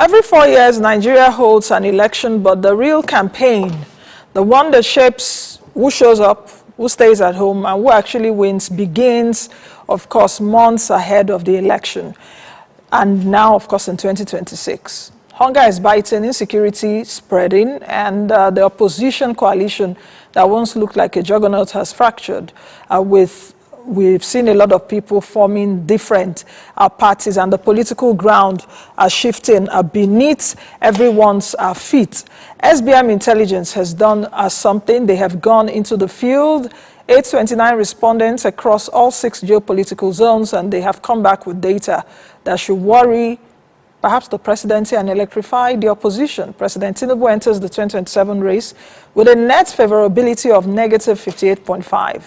Every 4 years, Nigeria holds an election, but the real campaign, the one that shapes who shows up, who stays at home, and who actually wins, begins, of course, months ahead of the election. And now, of course, in 2026. Hunger is biting, insecurity spreading, and the opposition coalition that once looked like a juggernaut has fractured We've seen a lot of people forming different parties, and the political ground are shifting beneath everyone's feet. SBM Intelligence has done something. They have gone into the field, 829 respondents across all 6 geopolitical zones, and they have come back with data that should worry perhaps the presidency and electrify the opposition. President Tinubu enters the 2027 race with a net favorability of negative 58.5.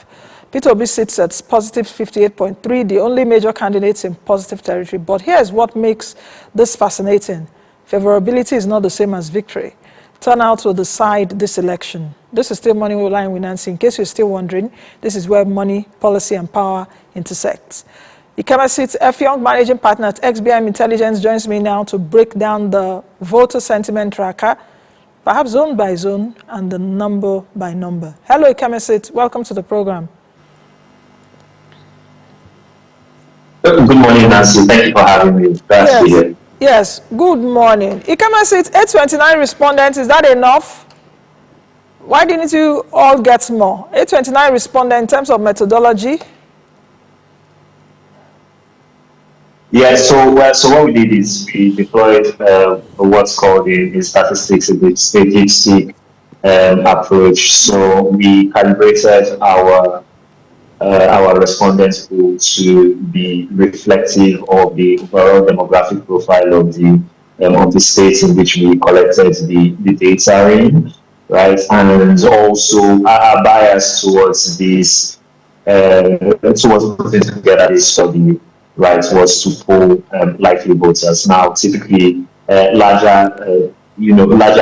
Peter Obi sits at positive 58.3, the only major candidates in positive territory. But here's what makes this fascinating. Favorability is not the same as victory. Turnout will decide this election. This is still Moneyline with Nancy. In case you're still wondering, this is where money, policy, and power intersect. Ikemesit, Effiong, managing partner at XBM Intelligence, joins me now to break down the voter sentiment tracker, perhaps zone by zone, and the number by number. Hello, Ikemesit. Welcome to the program. Good morning, Nancy. Thank you for having me. Yes, good morning. Ikemesit, 829 respondents, is that enough? Why didn't you all get more? 829 respondents in terms of methodology? Yeah, so what we did is we deployed what's called in statistics a statistic approach. So we calibrated our respondents pool to be reflective of the overall demographic profile of the states in which we collected the data in, right? And also our bias towards this, towards putting together this study, right, was to poll likely voters. Now, typically, larger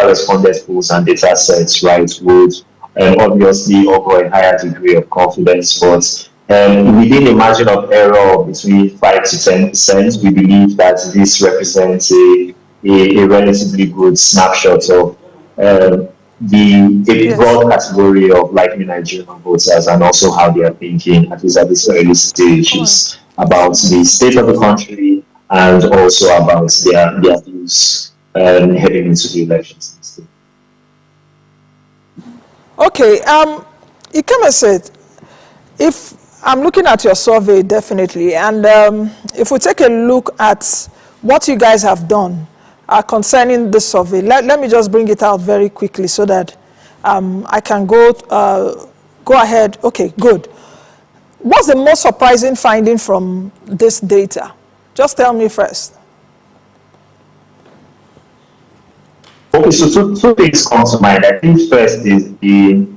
respondent pools and data sets, right, would obviously offer a higher degree of confidence, but within a margin of error between 5 to 10%, we believe that this represents a relatively good snapshot of the broad category of likely Nigerian voters, and also how they are thinking, at least at this early stage, is about the state of the country and also about their views heading into the elections. Okay, Ikemesit, if I'm looking at your survey, definitely, and if we take a look at what you guys have done concerning this survey, let me just bring it out very quickly so that I can go ahead. Okay, good. What's the most surprising finding from this data? Just tell me first. Okay, so two things come to mind. I think first is the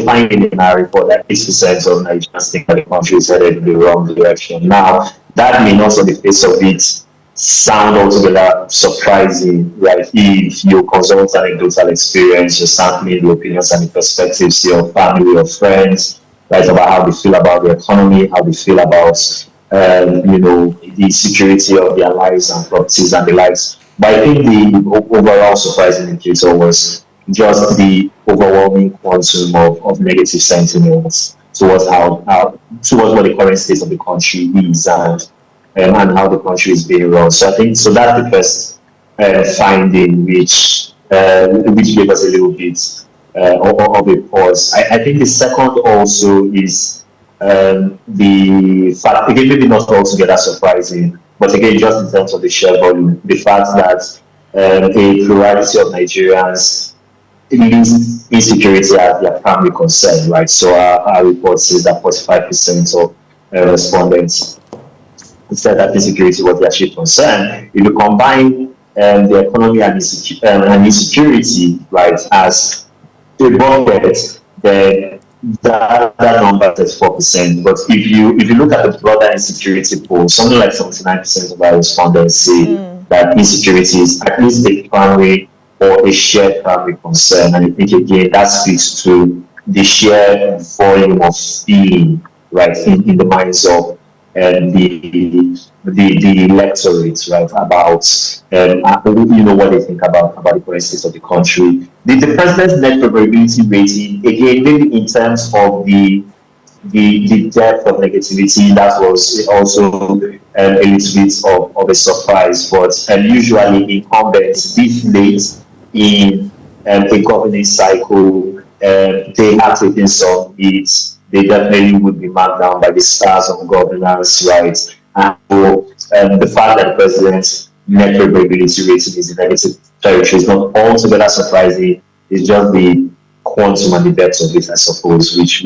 finding in our report that 80% of Nigerians think that the country is headed in the wrong direction. Now, that may not on the face of it sound altogether surprising, right? If you consult anecdotal experience, you're sampling the opinions and the perspectives of your family or friends, right, about how they feel about the economy, how they feel about, the security of their lives and properties and the likes. But I think the overall surprising indicator was just the overwhelming quantum of negative sentiments towards towards what the current state of the country is and how the country is being run. So I think that's the first finding, which gave us a little bit of a pause. I think the second also is the fact, again, maybe not altogether surprising, but again, just in terms of the share volume, the fact that a plurality of Nigerians list insecurity as their primary concern, right? So our report says that 45% of respondents said that insecurity was their chief concern. If you combine the economy and insecurity, right, as a bucket, then that number is 4%. But if you look at the broader insecurity pool, something like 79% of our respondents say that insecurity is at least a primary or a shared primary concern. And I think again that speaks to the sheer volume of feeling, right, in the minds of the the electorate, right, about what they think about the current state of the country. The president's net favorability rating, again, maybe in terms of the depth of negativity, that was also a little bit of a surprise. But usually incumbents this late in a governing cycle, they have taken some hits. They definitely would be marked down by the stars of governance, right? And so the fact that the president's net favorability rating is in negative territory is not altogether surprising. It's just the quantum and the depth of it, I suppose, which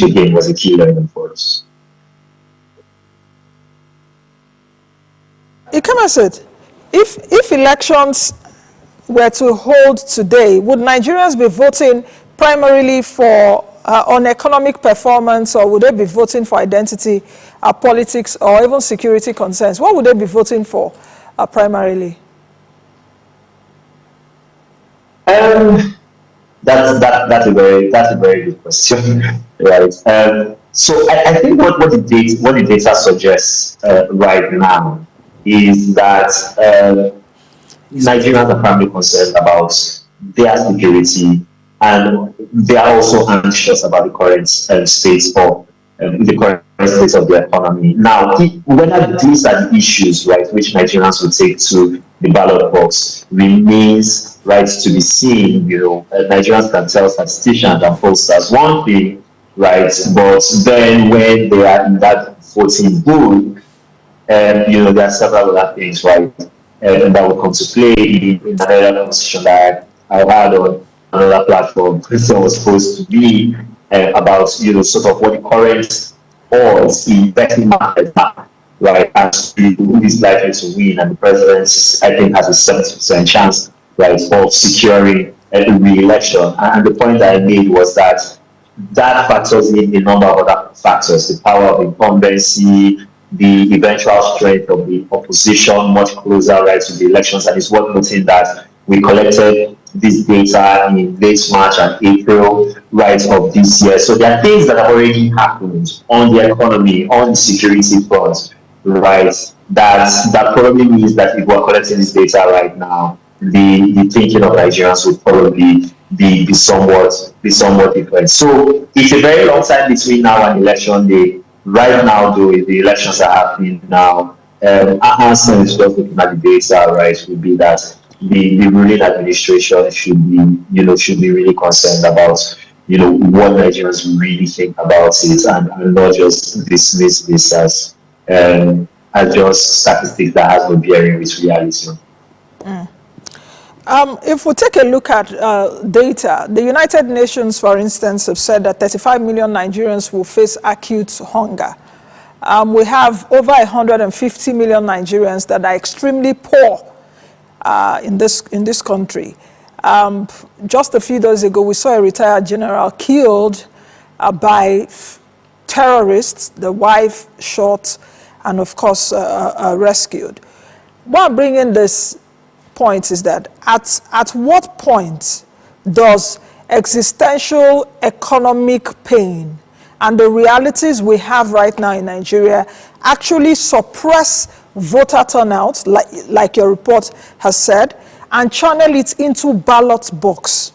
again was a key learning for us. Ikemesit, if elections were to hold today, would Nigerians be voting primarily for on economic performance, or would they be voting for identity, politics, or even security concerns? What would they be voting for primarily? That's a very good question, right? So I think what the data suggests right now is that Nigerians are primarily concerned about their security, and they are also anxious about the current state of the economy. Now, whether these are the issues, right, which Nigerians will take to the ballot box remains, right, to be seen. Nigerians can tell statisticians and pollsters one thing, right, but then when they are in that voting booth, there are several other things, right, that will come to play in another conversation that I had on another platform. Christian was supposed to be about, sort of what the current odds in betting market are, right, as to who is likely to win. And the president, I think, has a 70% chance, right, of securing a re-election. And the point that I made was that factors in a number of other factors: the power of incumbency, the eventual strength of the opposition, much closer, right, to the elections. And it's worth noting that we collected this data in late March and April, right, of this year. So there are things that have already happened on the economy, on the security front, right, that probably means that if we're collecting this data right now, the thinking of Nigerians would probably be somewhat different. So it's a very long time between now and election day. Right now, though, the elections are happening now. Our answer is just looking at the data, right, would be that the ruling administration should be really concerned about what Nigerians really think about it, and not just dismiss this as just statistics that has no bearing with reality. If we take a look at data, the United Nations, for instance, have said that 35 million Nigerians will face acute hunger. We have over 150 million Nigerians that are extremely poor in this country. Just a few days ago, we saw a retired general killed by terrorists, the wife shot, and of course rescued. Why I'm bringing this point is that at what point does existential economic pain and the realities we have right now in Nigeria actually suppress voter turnout, like your report has said, and channel it into ballot box?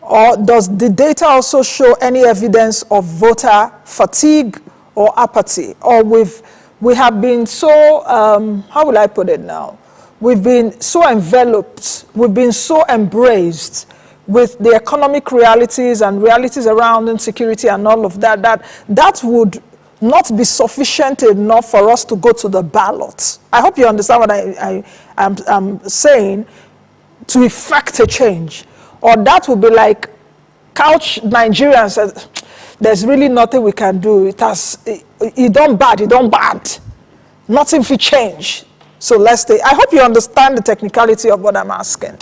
Or does the data also show any evidence of voter fatigue or apathy? Or we have been so, how will I put it now? We've been so enveloped, we've been so embraced with the economic realities and realities around insecurity and all of that, that would not be sufficient enough for us to go to the ballot. I hope you understand what I'm saying, to effect a change. Or that would be like couch Nigerians said, there's really nothing we can do. It don't bad. Nothing will change. So let's stay. I hope you understand the technicality of what I'm asking.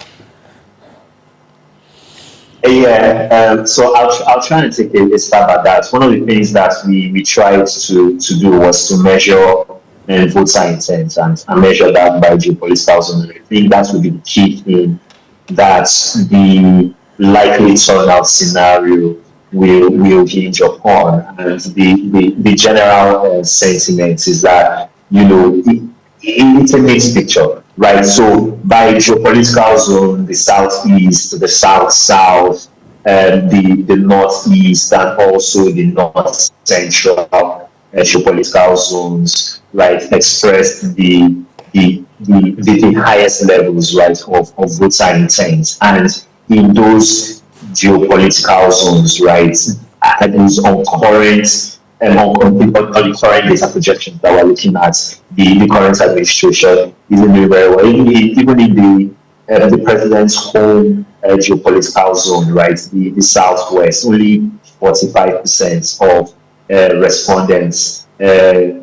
Yeah, so I'll try and take a stab at that. One of the things that we tried to do was to measure voter intent and measure that by geopolitical zone. I think that would be the key thing that the likely turnout scenario will hinge upon. And the general sentiment is that it's a mixed picture, right? So by geopolitical zone, the southeast, the south-south, the northeast, and also the north central geopolitical zones, right, expressed the highest levels, right, of voter intent. And in those geopolitical zones, right, and those on current and on the current data projections that we're looking at, the current administration isn't doing very well. Even in the president's home geopolitical zone, right, the southwest, only 45% of respondents, okay,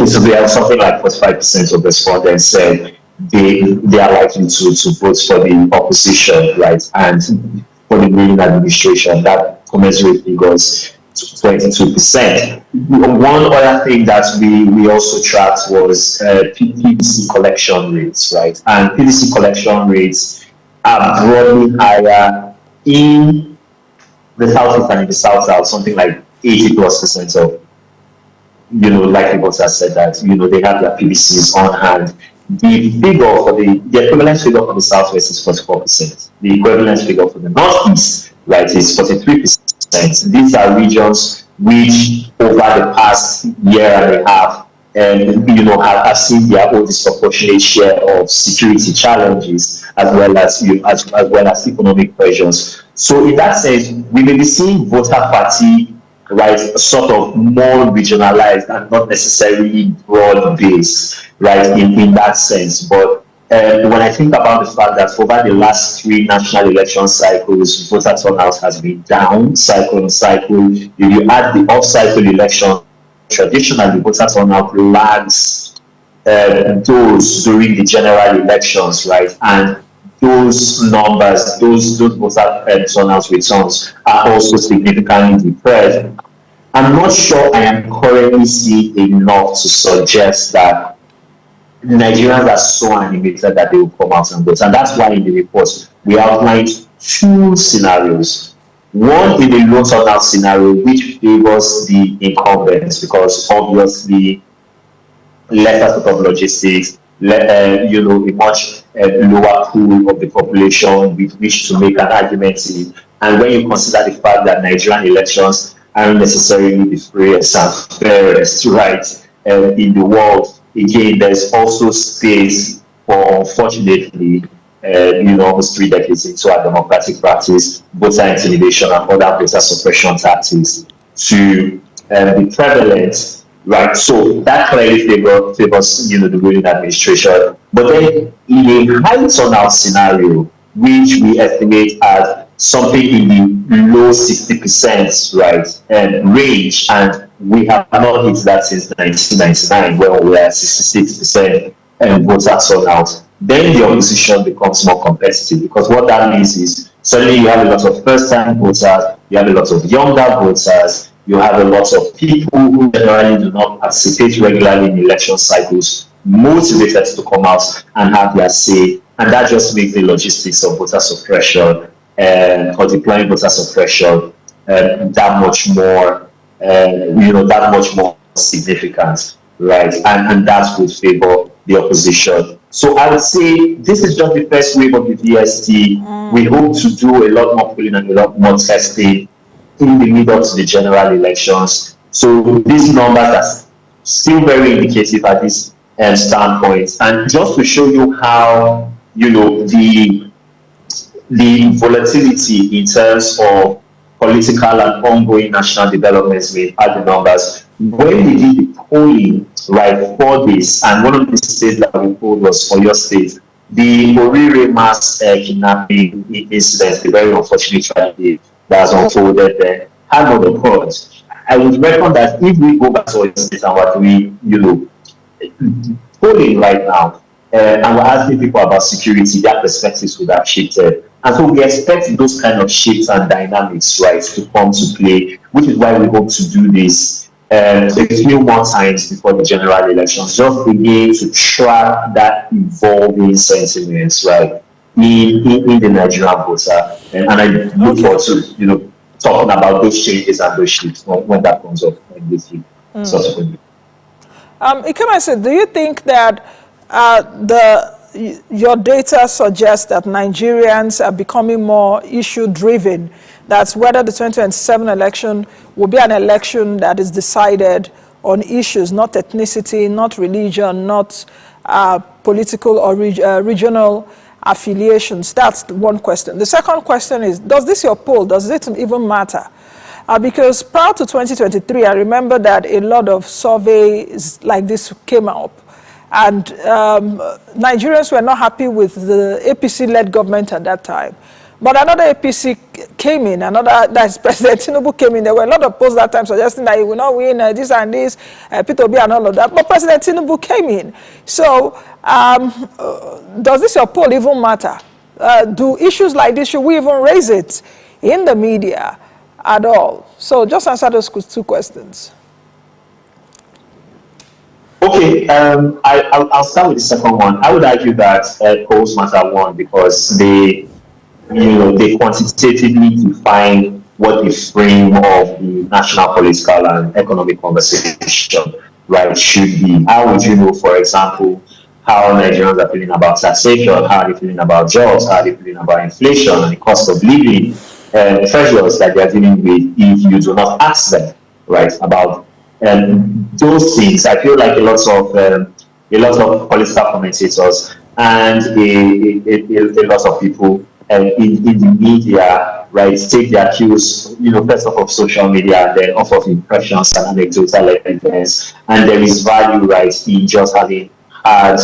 so they have something like 45% of respondents said they are likely to vote for the opposition, right, and for the ruling administration. That commensurate figures to 22%. One other thing that we also tracked was PVC collection rates, right, and PVC collection rates are broadly higher in the southeast and in the south, something like 80+% of like people have said that they have their PVCs on hand. The figure for the equivalent figure for the southwest is 44%. The equivalent figure for the northeast, right, is 43%. These are regions which, over the past year and a half, have seen their own disproportionate share of security challenges as well as economic pressures. So, in that sense, we may be seeing voter fatigue, right, sort of more regionalized and not necessarily broad-based, right, in that sense. But when I think about the fact that over the last 3 national election cycles, voter turnout has been down cycle on cycle. If you add the off-cycle election, traditionally voter turnout lags those during the general elections, right, and those numbers, those voter turnout returns are also significantly depressed. I'm not sure I am currently seeing enough to suggest that Nigerians are so animated that they will come out and vote. And that's why in the report we outlined 2 scenarios. One in a low turnout scenario, which favors the incumbents because obviously less sort of logistics, a much lower pool of the population with which to make an argument in. And when you consider the fact that Nigerian elections aren't necessarily the freest and fairest, right, in the world, again, there's also space for, unfortunately, almost 3 decades into our democratic practice, voter intimidation and other voter suppression tactics to be prevalent, right? So that clearly favors, the ruling administration. But then in a high turnout scenario, which we estimate as something in the low 60%, right, range, and we have not hit that since 1999, when we were at 66% voter turnout. Then the opposition becomes more competitive, because what that means is suddenly you have a lot of first-time voters, you have a lot of younger voters, you have a lot of people who generally do not participate regularly in election cycles, motivated to come out and have their say, and that just makes the logistics of voter suppression or deploying voter suppression that much more significant, right? And that would favor the opposition. So I would say this is just the first wave of the VST. We hope to do a lot more polling and a lot more testing in the lead up to the general elections. So these numbers are still very indicative at this standpoint. And just to show you how, the volatility in terms of political and ongoing national developments may add the numbers. When we did the polling, right, for this, and one of the states that we polled was Oyo State, the Orire mass kidnapping incident, the very unfortunate tragedy that has unfolded there, had not occurred. I would reckon that if we go back to Oyo State and what we, polling right now, and we're asking people about security, their perspectives would have shifted. And so we expect those kind of shifts and dynamics, right, to come to play, which is why we hope to do this a few more times before the general elections, just again to track that evolving sentiments, right, in the Nigerian voter. And I look forward to, talking about those changes and those shifts when that comes up in this week. subsequently. Ikemesit, do you think that your data suggests that Nigerians are becoming more issue-driven? That's whether the 2027 election will be an election that is decided on issues, not ethnicity, not religion, not political or regional affiliations. That's the one question. The second question is, does this your poll, does it even matter? Because prior to 2023, I remember that a lot of surveys like this came up, and Nigerians were not happy with the APC-led government at that time. But another APC came in, that's President Tinubu came in. There were a lot of polls that time suggesting that he will not win this and this, P2B and all of that. But President Tinubu came in. So does this your poll even matter? Do issues like this, should we even raise it in the media at all? So just answer those two questions. Okay, I'll start with the second one. I would argue that polls matter, one, because they quantitatively define what the frame of the national political and economic conversation, right, should be. How would you know, for example, how Nigerians are feeling about taxation, how are they feeling about jobs, how are they feeling about inflation and the cost of living, pressures that they are dealing with, if you do not ask them, right, about those things? I feel like a lot of political commentators and a lot of people in the media, right, take their cues, first off of social media and then off of impressions and anecdotal evidence. And there is value, right, in just having hard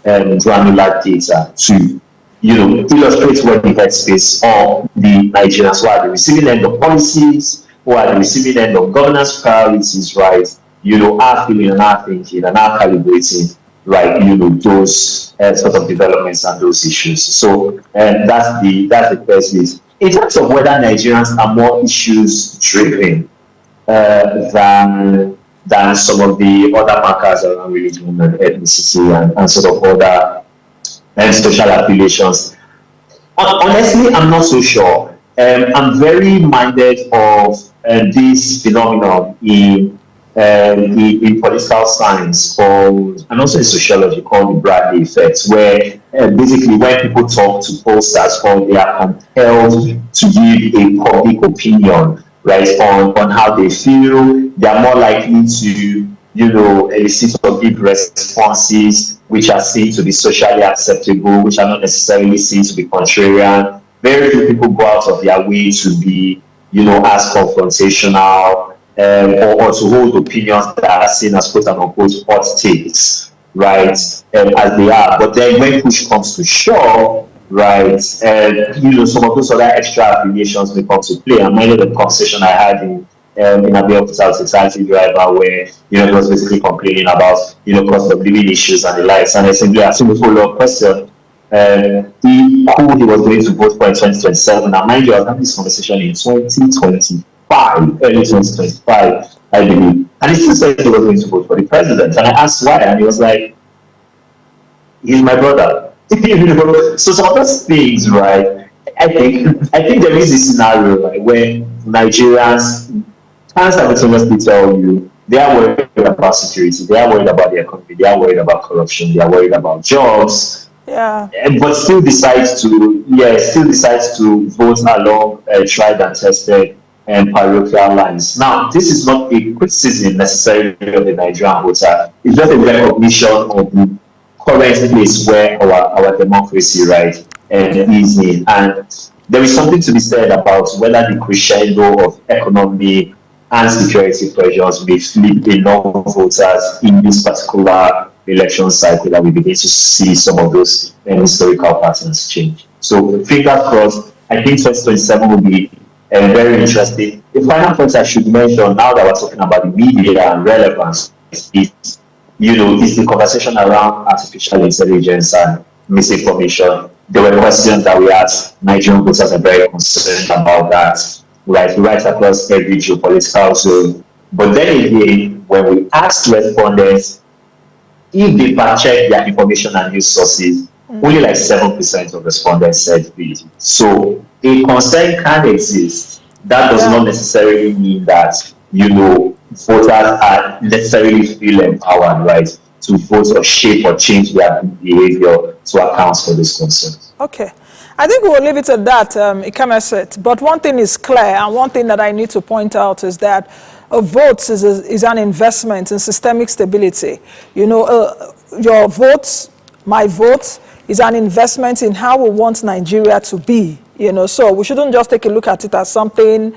granular data to illustrate what the headspace of the Nigerians who are the receiving end of policies, who are the receiving end of governance priorities, right, are feeling and are thinking and are calibrating, right, those sort of developments and those issues. So that's the first bit. In terms of whether Nigerians are more issues driven than some of the other markers around religion and ethnicity and sort of other social affiliations, honestly, I'm not so sure. I'm very minded of this phenomenon in political science and also in sociology called the Bradley effect, where basically when people talk to pollsters, they are compelled to give a public opinion, right, on how they feel. They are more likely to elicit or give responses which are seen to be socially acceptable, which are not necessarily seen to be contrarian. Very few people go out of their way to be as confrontational or to hold opinions that are seen as quote unquote hot takes, right, as they are. But then when push comes to shove, right, some of those other extra affiliations may come to play. I'm minded of the conversation I had in Abeokuta with a taxi driver where he was basically complaining about cost of living issues and the likes, and I simply asked him a follow-up question. Who he was going to vote for in 2027. And mind you, I was having this conversation in 2025, early 2025, I believe. And he still said he was going to vote for the president. And I asked why, and he was like, he's my brother. So some of those things, right? I think there is a scenario, right, where Nigerians can't simultaneously tell you they are worried about security, they are worried about the economy, they are worried about corruption, they are worried about jobs. Yeah. But still decides to vote along tried and tested parochial lines. Now, this is not a criticism necessarily of the Nigerian voter. It's just a recognition of the current place where our democracy, right, is in. And there is something to be said about whether the crescendo of economy and security pressures may flip enough voters in this particular election cycle that we begin to see some of those historical patterns change. So fingers crossed. I think 2027 will be very interesting. The final point I should mention, now that we're talking about the media and relevance, is the conversation around artificial intelligence and misinformation. There were questions that we asked. Nigerian voters are very concerned about that, right across every geopolitical zone. But then again, when we asked respondents if they fact-check their information and news sources, only like 7% of respondents said it. So a concern can exist. That does not necessarily mean that, voters are necessarily feel empowered, right, to vote or shape or change their behavior to account for this concern. Okay. I think we'll leave it at that, Ikemesit. But one thing is clear, and one thing that I need to point out is that a vote is an investment in systemic stability. You know, your votes, my vote, is an investment in how we want Nigeria to be. You know, so we shouldn't just take a look at it as something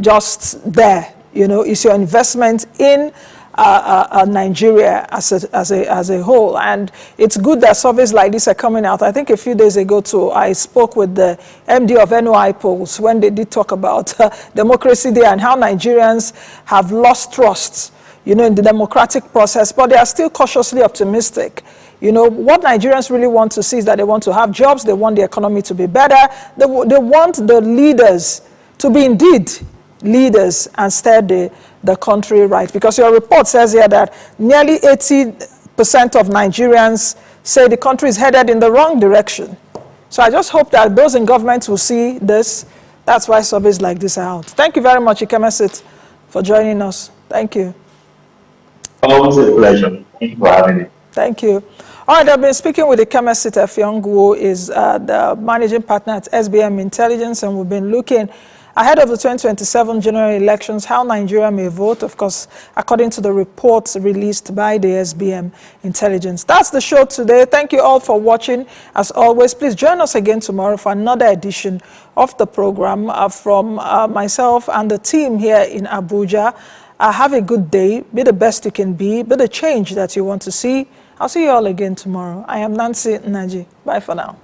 just there. You know, it's your investment in Nigeria as a whole. And it's good that surveys like this are coming out. I think a few days ago too, I spoke with the MD of NOI polls when they did talk about democracy there and how Nigerians have lost trust, you know, in the democratic process, but they are still cautiously optimistic. You know, what Nigerians really want to see is that they want to have jobs, they want the economy to be better, they want the leaders to be indeed leaders and steer the country right. Because your report says here that nearly 80% of Nigerians say the country is headed in the wrong direction. So I just hope that those in government will see this. That's why surveys like this are out. Thank you very much, Ikemesit, for joining us. Thank you. Always a pleasure. Thank you for having me. Thank you. All right, I've been speaking with Ikemesit Effiong, who is the managing partner at SBM Intelligence, and we've been looking ahead of the 2027 general elections, how Nigeria may vote, of course, according to the reports released by the SBM Intelligence. That's the show today. Thank you all for watching. As always, please join us again tomorrow for another edition of the program from myself and the team here in Abuja. Have a good day. Be the best you can be the change that you want to see. I'll see you all again tomorrow. I am Nnaji. Bye for now.